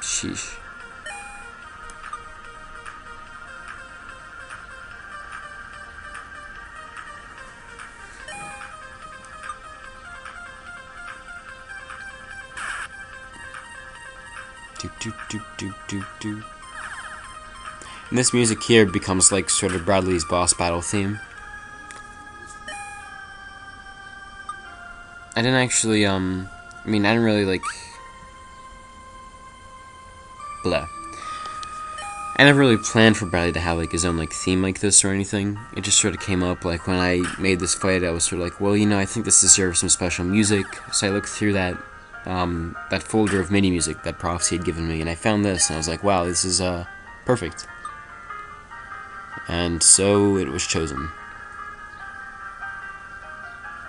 Sheesh. Do do do do do do. And this music here becomes like sort of Bradley's boss battle theme. I didn't actually, I mean, I didn't really, like, blah. I never really planned for Bradley to have, like, his own, like, theme like this or anything. It just sort of came up, like, when I made this fight, I was sort of like, well, you know, I think this deserves some special music. So I looked through that, that folder of MIDI music that Prophecy had given me, and I found this, and I was like, wow, this is, perfect. And so it was chosen.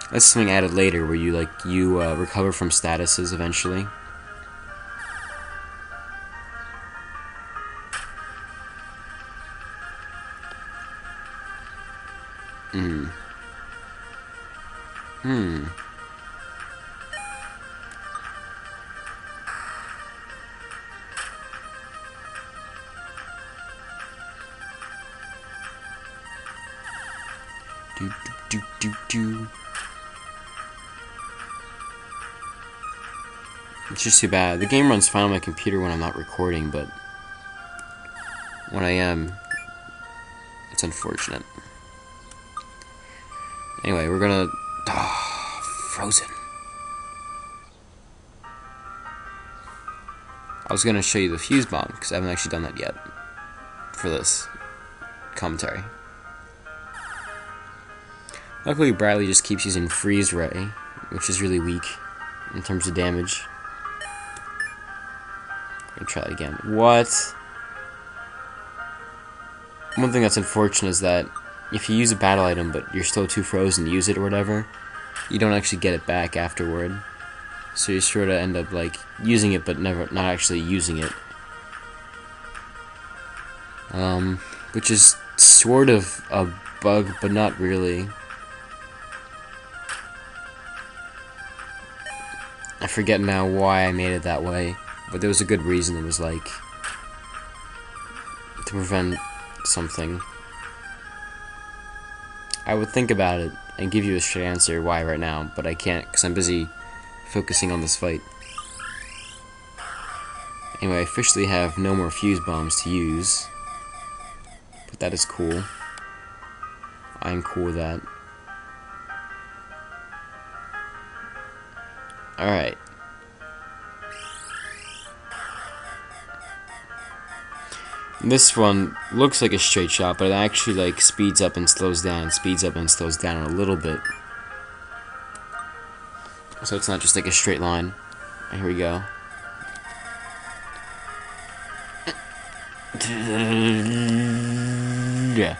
That's something added later, where you recover from statuses eventually. Do do do do do. It's just too bad. The game runs fine on my computer when I'm not recording, but when I am, it's unfortunate. Anyway, we're gonna... Frozen. I was gonna show you the fuse bomb, because I haven't actually done that yet for this commentary. Luckily, Bradley just keeps using Freeze Ray, which is really weak in terms of damage. Let me try that again. What? One thing that's unfortunate is that if you use a battle item but you're still too frozen to use it or whatever, you don't actually get it back afterward. So you sort of end up like using it but not actually using it. Which is sort of a bug, but not really. I forget now why I made it that way, but there was a good reason. It was like to prevent something. I would think about it and give you a straight answer why right now, but I can't because I'm busy focusing on this fight. Anyway, I officially have no more fuse bombs to use, but that is cool. I'm cool with that. Alright. This one looks like a straight shot, but it actually like speeds up and slows down, speeds up and slows down a little bit. So it's not just like a straight line. Here we go. Yeah.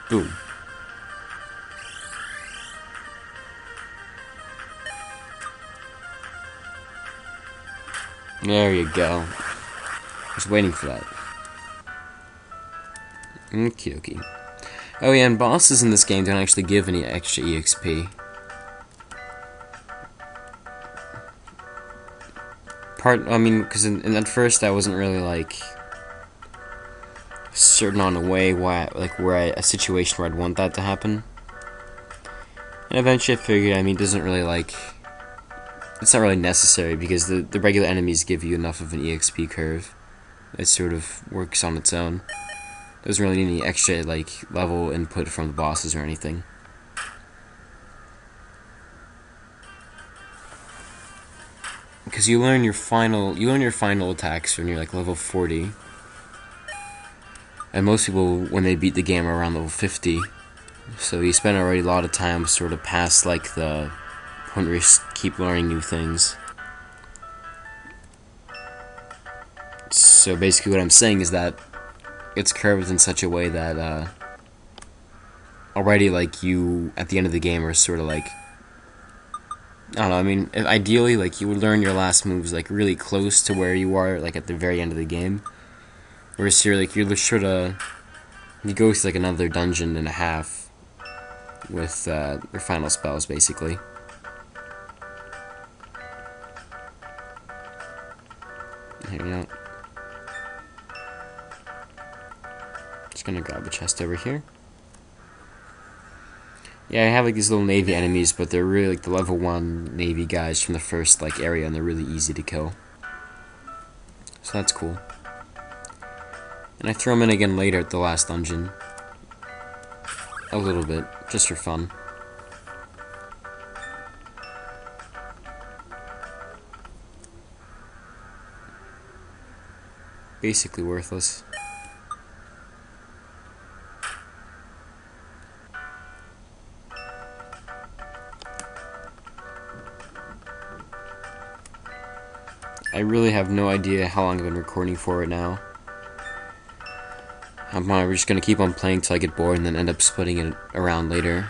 Boom. There you go. Just waiting for that. Okie dokie. Oh yeah, and bosses in this game don't actually give any extra EXP. I mean, because at first I wasn't really like certain on a way a situation where I'd want that to happen. And eventually I figured, I mean, it doesn't really like... It's not really necessary because the regular enemies give you enough of an EXP curve. It sort of works on its own. Doesn't really need any extra like level input from the bosses or anything. Because you learn your final attacks when you're like level 40. And most people when they beat the game are around level 50. So you spend already a lot of time sort of past like the point where you keep learning new things. So basically what I'm saying is that it's curved in such a way that already like you at the end of the game are sort of like, I don't know, I mean ideally like you would learn your last moves like really close to where you are like at the very end of the game. Whereas you're sort of, you go through like another dungeon and a half with your final spells basically. you know. Just gonna grab a chest over here. Yeah, I have like these little navy enemies, but they're really like the level 1 navy guys from the first like area, and they're really easy to kill. So that's cool. And I throw them in again later at the last dungeon. A little bit, just for fun. Basically worthless. I really have no idea how long I've been recording for right now. We're just gonna keep on playing till I get bored and then end up splitting it around later.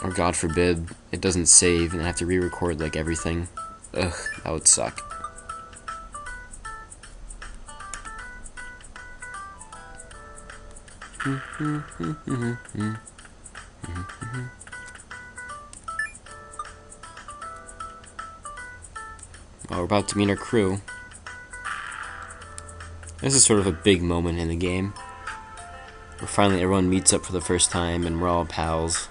Or God forbid, it doesn't save and I have to re-record like everything. Ugh, that would suck. Well, we're about to meet our crew. This is sort of a big moment in the game, where finally everyone meets up for the first time and we're all pals.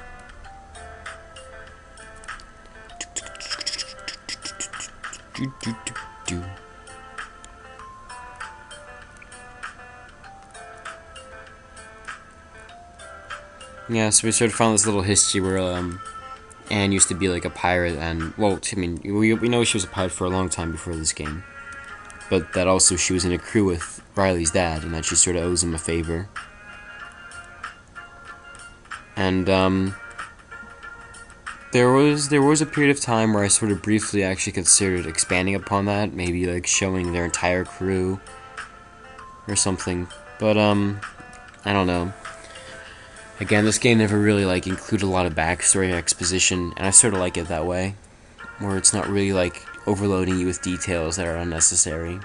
Yeah, so we sort of found this little history where Anne used to be like a pirate, and well, I mean, we know she was a pirate for a long time before this game, but that also she was in a crew with Riley's dad, and that she sort of owes him a favor. And there was a period of time where I sort of briefly actually considered expanding upon that, maybe like showing their entire crew or something, but I don't know. Again, this game never really like included a lot of backstory or exposition, and I sort of like it that way, where it's not really like overloading you with details that are unnecessary.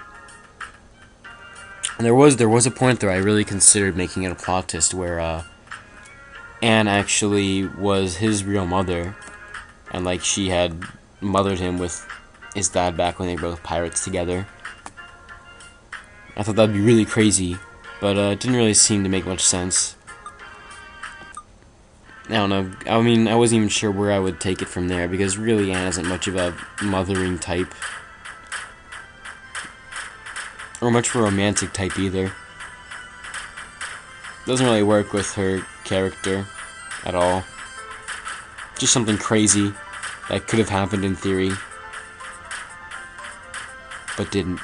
And there was a point there I really considered making it a plot twist where Anne actually was his real mother, and like she had mothered him with his dad back when they were both pirates together. I thought that'd be really crazy, but it didn't really seem to make much sense. I don't know. I mean, I wasn't even sure where I would take it from there, because really Anne isn't much of a mothering type. Or much of a romantic type either. Doesn't really work with her character at all. Just something crazy that could have happened in theory, but didn't.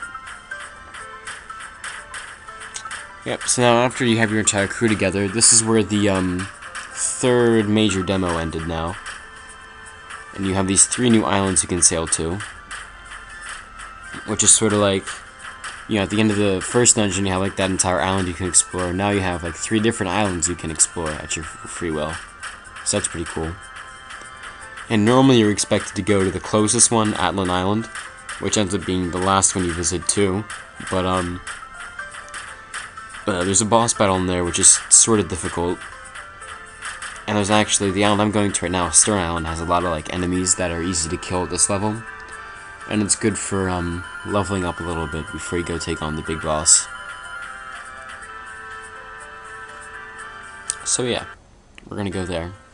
Yep, so now after you have your entire crew together, this is where the third major demo ended now. And you have these 3 new islands you can sail to, which is sort of like, you know, at the end of the first dungeon you have like that entire island you can explore. Now you have like 3 different islands you can explore at your free will. So that's pretty cool. And normally you're expected to go to the closest one, Atlan Island, which ends up being the last one you visit too. But there's a boss battle in there which is sort of difficult. And there's actually, the island I'm going to right now, Stern Island, has a lot of like enemies that are easy to kill at this level. And it's good for leveling up a little bit before you go take on the big boss. So yeah, we're gonna go there.